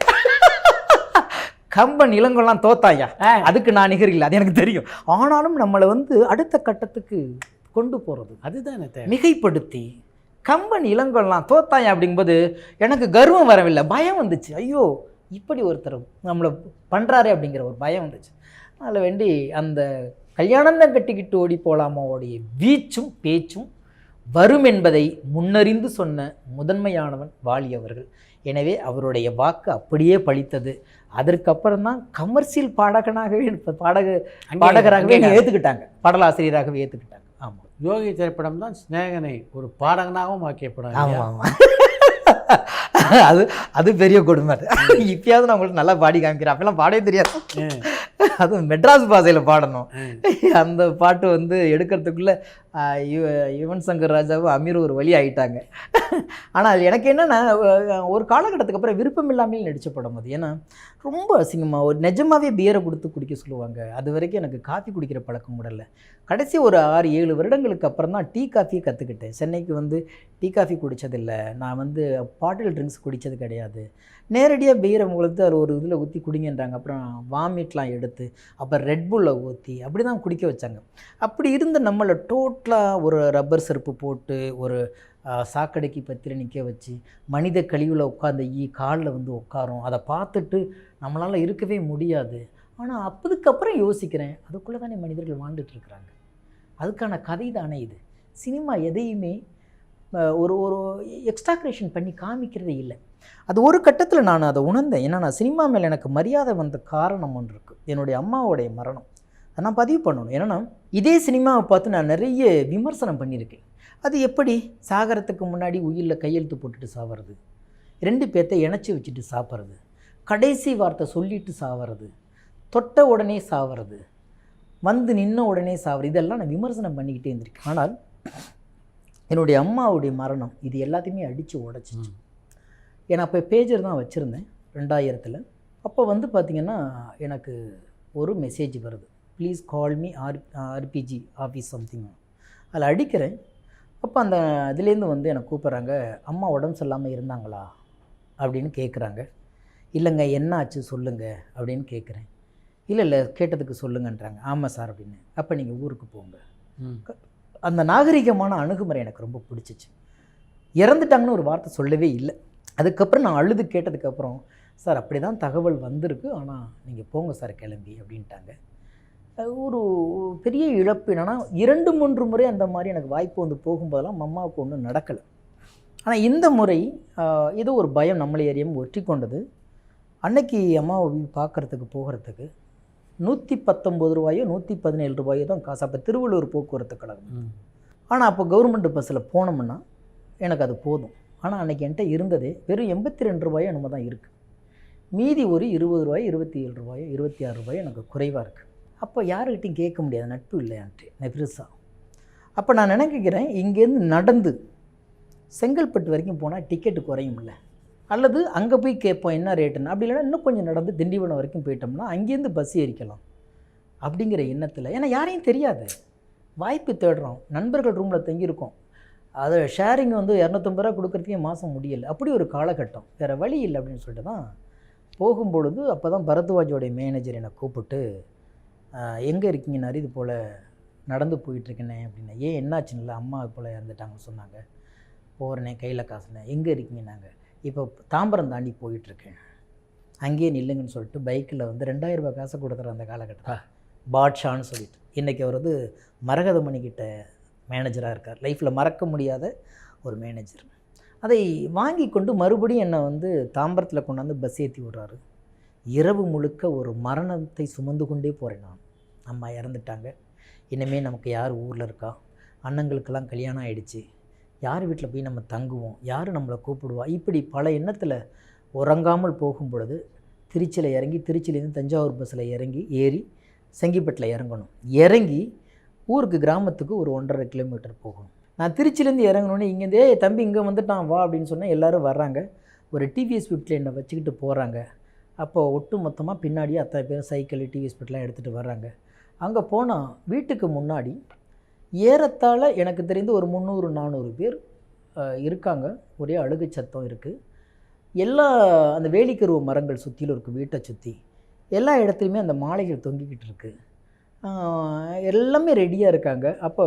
கம்பன் இளங்கோலாம் தோத்தாயா, அதுக்கு நான் நிகரில்லை, அது எனக்கு தெரியும். ஆனாலும் நம்மளை அடுத்த கட்டத்துக்கு கொண்டு போகிறது அதுதான் மிகைப்படுத்தி கம்பன் இளங்கோலாம் தோத்தாயா அப்படிங்கும்போது எனக்கு கர்வம் வரவில்லை, பயம் வந்துச்சு. ஐயோ இப்படி ஒருத்தர் நம்மளை பண்ணுறாரே அப்படிங்கிற ஒரு பயம் வந்துச்சு. அதில் வேண்டி அந்த கல்யாணம் தான் கட்டிக்கிட்டு ஓடி போகலாமாவோடைய வீச்சும் பேச்சும் வரும் என்பதை முன்னறிந்து சொன்ன முதன்மையானவன் வாலி அவர்கள். எனவே அவருடைய வாக்கு அப்படியே பலித்தது. அதற்கப்புறம் தான் கமர்ஷியல் பாடகராகவே ஏற்றுக்கிட்டாங்க, பாடலாசிரியராகவே ஏற்றுக்கிட்டாங்க. ஆமாம், யோகி திரைப்படம் தான் சிநேகனை ஒரு பாடகனாகவும் ஆக்கியப்படும். ஆமாம் அது பெரிய கொடுமை. இப்பயாவது நான் உங்களுக்கு நல்லா பாடி காமிக்கிறேன், அப்பெல்லாம் பாடவே தெரியாது. அதுவும் மெட்ராஸ் பாஷையில் பாடணும். அந்த பாட்டு எடுக்கிறதுக்குள்ளே யுவன் சங்கர் ராஜாவும் அமீரும் ஒரு வழி ஆகிட்டாங்க. ஆனால் அது எனக்கு என்னென்னா, ஒரு காலகட்டத்துக்கு அப்புறம் விருப்பம் இல்லாமல் நடித்த படம் அது. ஏன்னா ரொம்ப அசிங்கமாக ஒரு நிஜமாகவே பியரை கொடுத்து குடிக்க சொல்லுவாங்க. அது வரைக்கும் எனக்கு காஃபி குடிக்கிற பழக்கம் கூட இல்லை. கடைசி ஒரு 6-7 வருடங்களுக்கு அப்புறம் தான் டீ காஃபியை கற்றுக்கிட்டேன். சென்னைக்கு டீ காஃபி குடித்ததில்லை, நான் பாட்டில் ட்ரிங்க்ஸ் குடித்தது கிடையாது. நேரடியாக பியரை உங்களுக்கு அது ஒரு இதில் ஊற்றி குடிங்கன்றாங்க. அப்புறம் வாமிட்லாம் எடுத்து அப்புறம் ரெட்புல்லை ஊற்றி அப்படி தான் குடிக்க வச்சாங்க. அப்படி இருந்த நம்மளை டோட்டலாக ஒரு ரப்பர் செருப்பு போட்டு ஒரு சாக்கடைக்கு பத்திர நிற்க வச்சு மனித கழிவில் உட்காந்து காலில் உட்காரும். அதை பார்த்துட்டு நம்மளால் இருக்கவே முடியாது. ஆனால் அதுக்கப்புறம் யோசிக்கிறேன், அதுக்குள்ளே தானே மனிதர்கள் வாழ்ந்துட்டுருக்குறாங்க, அதுக்கான கதை தானே இது. சினிமா எதையுமே ஒரு எக்ஸ்ட்ராக்ரேஷன் பண்ணி காமிக்கிறதே இல்லை. அது ஒரு கட்டத்தில் நான் அதை உணர்ந்தேன். ஏன்னா நான் சினிமா மேலே எனக்கு மரியாதை வந்த காரணம் ஒன்று இருக்குது, என்னுடைய அம்மாவோடைய மரணம். அதை நான் பதிவு பண்ணணும். ஏன்னா இதே சினிமாவை பார்த்து நான் நிறைய விமர்சனம் பண்ணியிருக்கேன். அது எப்படி சாகரத்துக்கு முன்னாடி உயிரில் கையெழுத்து போட்டுட்டு சாவறது, 2 பேர்த்தை இணைச்சி வச்சுட்டு சாப்பிட்றது, கடைசி வார்த்தை சொல்லிட்டு சாவறது, தொட்ட உடனே சாவறது, நின்ன உடனே சாவறது, இதெல்லாம் நான் விமர்சனம் பண்ணிக்கிட்டே இருந்திருக்கேன். ஆனால் என்னுடைய அம்மாவுடைய மரணம் இது எல்லாத்தையுமே அடித்து உடச்சிச்சு. ஏன்னா அப்போ பேஜர் தான் வச்சுருந்தேன் 2000. அப்போ பார்த்திங்கன்னா எனக்கு ஒரு மெசேஜ் வருது, please call me RPG office something. அதில் அடிக்கிறேன். அப்போ அந்த இதுலேருந்து எனக்கு கூப்பிட்றாங்க, அம்மா உடம்பு சரியில்லாமல் இருந்தாங்களா அப்படின்னு கேட்குறாங்க. இல்லைங்க என்ன ஆச்சு சொல்லுங்கள் அப்படின்னு கேட்குறேன். இல்லை கேட்டதுக்கு சொல்லுங்கன்றாங்க. ஆமாம் சார் அப்படின்னு. அப்போ நீங்கள் ஊருக்கு போங்க. அந்த நாகரிகமான அணுகுமுறை எனக்கு ரொம்ப பிடிச்சிச்சு. இறந்துட்டாங்கன்னு ஒரு வார்த்தை சொல்லவே இல்லை. அதுக்கப்புறம் நான் அழுது கேட்டதுக்கப்புறம், சார் அப்படி தான் தகவல் வந்திருக்கு, ஆனால் நீங்கள் போங்க சார் கிளம்பி அப்படின்ட்டாங்க. ஒரு பெரிய இழப்பு. என்னென்னா 2-3 முறை அந்த மாதிரி எனக்கு வாய்ப்பு போகும்போதெல்லாம் அம்மாவுக்கு ஒன்றும் நடக்கலை. ஆனால் இந்த முறை ஏதோ ஒரு பயம் நம்மளை அறியாமல் ஒற்றி கொண்டது. அன்னைக்கு அம்மாவை பார்க்குறதுக்கு போகிறதுக்கு 119 ரூபாயோ 117 ரூபாயோ தான் காசு. அப்போ திருவள்ளூர் போக்குவரத்து கழகம். ஆனால் அப்போ கவர்மெண்ட் பஸ்ஸில் போனோம்னா எனக்கு அது போதும். ஆனால் அன்றைக்கி என்கிட்ட இருந்ததே வெறும் 82 ரூபாயோ என்னமோ தான் இருக்குது. மீதி ஒரு 20 ரூபாயோ 27 ரூபாயோ 26 ரூபாயோ எனக்கு குறைவாக இருக்குது. அப்போ யாருக்கிட்டையும் கேட்க முடியாது, நட்பு இல்லையான்ட்டு நெப்ரிஸா. அப்போ நான் நினைக்கிறேன், இங்கேருந்து நடந்து செங்கல்பட்டு வரைக்கும் போனால் டிக்கெட்டு குறையும் இல்லை, அல்லது அங்கே போய் கேட்போம் என்ன ரேட்டுன்னு. அப்படி இல்லைன்னா இன்னும் கொஞ்சம் நடந்து திண்டிவனம் வரைக்கும் போயிட்டோம்னா அங்கேருந்து பஸ் ஏறிக்கலாம் அப்படிங்கிற எண்ணத்தில். ஏன்னா யாரையும் தெரியாது, வாய்ப்பு தேடுறோம். நண்பர்கள் ரூமில் தங்கியிருக்கோம், அதை ஷேரிங் வந்து 250 ரூபா கொடுக்குறதுக்கே மாதம் முடியலை. அப்படி ஒரு காலகட்டம், வேறு வழி இல்லை அப்படின்னு சொல்லிட்டு தான் போகும்பொழுது அப்போ தான் பரத்வாஜோடைய மேனேஜர் என்னை கூப்பிட்டு எங்கே இருக்கீங்கன்னாரு. இது போல் நடந்து போயிட்டுருக்கேனே அப்படின்னா. ஏன் என்னாச்சுன்னு, அம்மா இது போல் இறந்துட்டாங்கன்னு சொன்னாங்க. போகிறேனே, கையில் காசுனே. எங்கே இருக்கீங்கன்னாங்க. இப்போ தாம்பரம் தாண்டி போயிட்டுருக்கேன், அங்கேயே நில்லுங்கன்னு சொல்லிட்டு பைக்கில் வந்து 2000 ரூபா காசை கொடுக்குற அந்த காலகட்டத்தில் பாட்ஷான்னு சொல்லிட்டு. இன்றைக்கி அவர் வந்து மரகதமணிக்கிட்ட மேனேஜராக இருக்கார். லைஃப்பில் மறக்க முடியாத ஒரு மேனேஜர். அதை வாங்கி கொண்டு மறுபடியும் என்னை வந்து தாம்பரத்தில் கொண்டாந்து பஸ் ஏற்றி விடுறாரு. இரவு முழுக்க ஒரு மரணத்தை சுமந்து கொண்டே போகிறேன் நான். அம்மா இறந்துட்டாங்க, இனிமேல் நமக்கு யார் ஊரில் இருக்கா, அண்ணங்களுக்கெல்லாம் கல்யாணம் ஆகிடுச்சு, யார் வீட்டில் போய் நம்ம தங்குவோம், யார் நம்மளை கூப்பிடுவா, இப்படி பல எண்ணத்தில் உறங்காமல் போகும் பொழுது திருச்சியில் இறங்கி, திருச்சியிலேருந்து தஞ்சாவூர் பஸ்ஸில் ஏறி செங்கிப்பட்டில் இறங்கணும். இறங்கி ஊருக்கு கிராமத்துக்கு ஒரு 1.5 கிலோமீட்டர் போகணும். நான் திருச்சியிலேருந்து இறங்கணுன்னே இங்கேருந்தே தம்பி இங்கே வந்துட்டான் வா அப்படின்னு சொன்னால் எல்லோரும் வர்றாங்க. ஒரு டிவிஎஸ் ஸ்விஃப்ட்டில் என்னை வச்சுக்கிட்டு போகிறாங்க. அப்போ ஒட்டு மொத்தமாக பின்னாடியே அத்தனை பேர் சைக்கிள் டிவிஎஸ் ஸ்விஃப்ட்லாம் எடுத்துகிட்டு வர்றாங்க. அங்கே போனால் வீட்டுக்கு முன்னாடி ஏறத்தாழ எனக்கு தெரிந்து ஒரு 300-400 பேர் இருக்காங்க. ஒரே அழுகை சத்தம் இருக்குது. எல்லா அந்த வேலிக்கருவ மரங்கள் சுற்றிலும் இருக்குது, வீட்டை சுற்றி எல்லா இடத்துலையுமே அந்த மாலைகள் தொங்கிக்கிட்டு இருக்குது. எல்லாமே ரெடியாக இருக்காங்க. அப்போ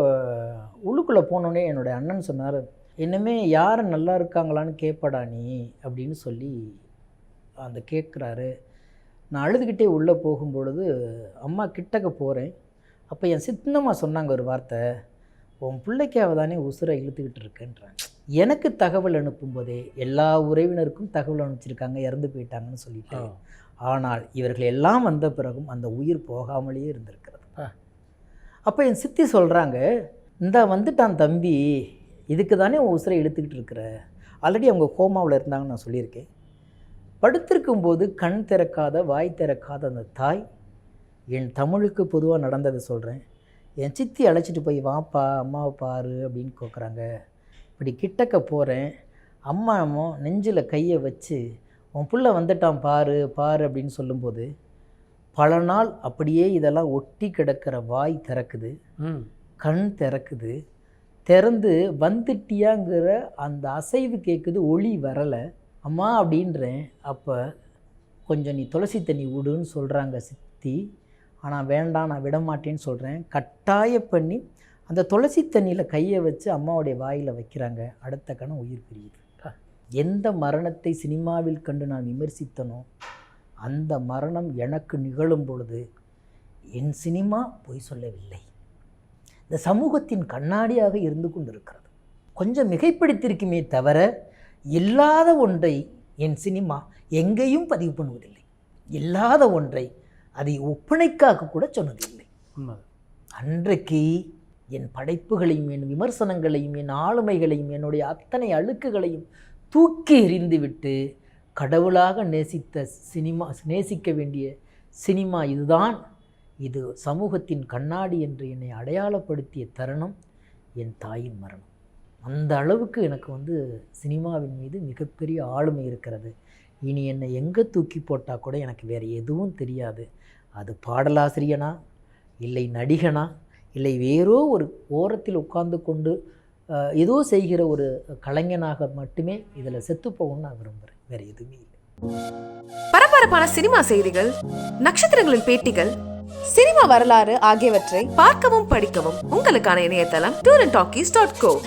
உள்ளுக்குள்ளே போனோடனே என்னுடைய அண்ணன் சொன்னார், இன்னுமே யார் நல்லா இருக்காங்களான்னு கேட்படா நீ அப்படின்னு சொல்லி அந்த கேட்குறாரு. நான் அழுதுகிட்டே உள்ளே போகும்பொழுது அம்மா கிட்டக்க போகிறேன். அப்போ என் சித்தம்மா சொன்னாங்க ஒரு வார்த்தை, உன் பிள்ளைக்காக தானே உசுரை இழுத்துக்கிட்டு இருக்கேன்றாங்க. எனக்கு தகவல் அனுப்பும்போதே எல்லா உறவினருக்கும் தகவல் அனுப்பிச்சிருக்காங்க, இறந்து போயிட்டாங்கன்னு சொல்லிட்டு. ஆனால் இவர்கள் எல்லாம் வந்த பிறகும் அந்த உயிர் போகாமலேயே இருந்திருக்கிறது. அப்போ என் சித்தி சொல்கிறாங்க, இந்த வந்துட்டான் தம்பி, இதுக்கு தானே உன் உசுரை இழுத்துக்கிட்டு இருக்கிற. ஆல்ரெடி அவங்க கோமாவில் இருந்தாங்கன்னு நான் சொல்லியிருக்கேன். படுத்திருக்கும்போது கண் திறக்காத வாய் திறக்காத அந்த தாய், என் தமிழுக்கு பொதுவாக நடந்ததை சொல்கிறேன். என் சித்தி அழைச்சிட்டு போய் வாப்பா அம்மாவை பாரு அப்படின்னு கேட்குறாங்க. இப்படி கிட்டக்க போகிறேன். அம்மாவும் நெஞ்சில் கையை வச்சு உன் புள்ள வந்துட்டான் பாரு பாரு அப்படின்னு சொல்லும்போது பல நாள் அப்படியே இதெல்லாம் ஒட்டி கிடக்கிற வாய் திறக்குது, கண் திறக்குது. திறந்து வந்துட்டியாங்கிற அந்த அசைவு கேட்குது, ஒளி வரலை. அம்மா அப்படின்றேன். அப்போ கொஞ்சம் நீ துளசி தண்ணி விடுன்னு சொல்கிறாங்க சித்தி. ஆனால் வேண்டாம் நான் விட மாட்டேன்னு சொல்கிறேன். கட்டாய பண்ணி அந்த துளசி தண்ணியில் கையை வச்சு அம்மாவுடைய வாயில் வைக்கிறாங்க. அடுத்த கணம் உயிர் பிரியுது. எந்த மரணத்தை சினிமாவில் கண்டு நான் விமர்சித்தனோ அந்த மரணம் எனக்கு நிகழும் பொழுது என் சினிமா பொய் சொல்லவில்லை, இந்த சமூகத்தின் கண்ணாடியாக இருந்து கொண்டிருக்கிறது. கொஞ்சம் மிகைப்படுத்தியிருக்குமே தவிர இல்லாத ஒன்றை என் சினிமா எங்கேயும் பதிவு பண்ணுவதில்லை. இல்லாத ஒன்றை அதை ஒப்பனைக்காக கூட சொன்னதில்லை. அன்றைக்கு என் படைப்புகளையும் என் விமர்சனங்களையும் என் ஆளுமைகளையும் என்னுடைய அத்தனை அழுக்குகளையும் தூக்கி எறிந்துவிட்டு கடவுளாக நேசிக்க வேண்டிய சினிமா இதுதான், இது சமூகத்தின் கண்ணாடி என்று என்னை அடையாளப்படுத்திய தருணம் என் தாயின் மரணம். அந்த அளவுக்கு எனக்கு சினிமாவின் மீது மிகப்பெரிய ஆளுமை இருக்கிறது. இனி என்னை எங்கே தூக்கி போட்டால் கூட எனக்கு வேறு எதுவும் தெரியாது. அது பாடலாசிரியனா, இல்லை நடிகனா, இல்லை வேறோ ஒரு ஓரத்தில் உட்கார்ந்து கொண்டு ஏதோ செய்கிற ஒரு கலைஞனாக மட்டுமே இதில் செத்து போகணும்னு நான் விரும்புகிறேன். வேறு எதுவுமே இல்லை. பரபரப்பான சினிமா செய்திகள், நட்சத்திரங்களின் பேட்டிகள், சினிமா வரலாறு ஆகியவற்றை பார்க்கவும் படிக்கவும் உங்களுக்கான இணையதளம் tourantalkies.co.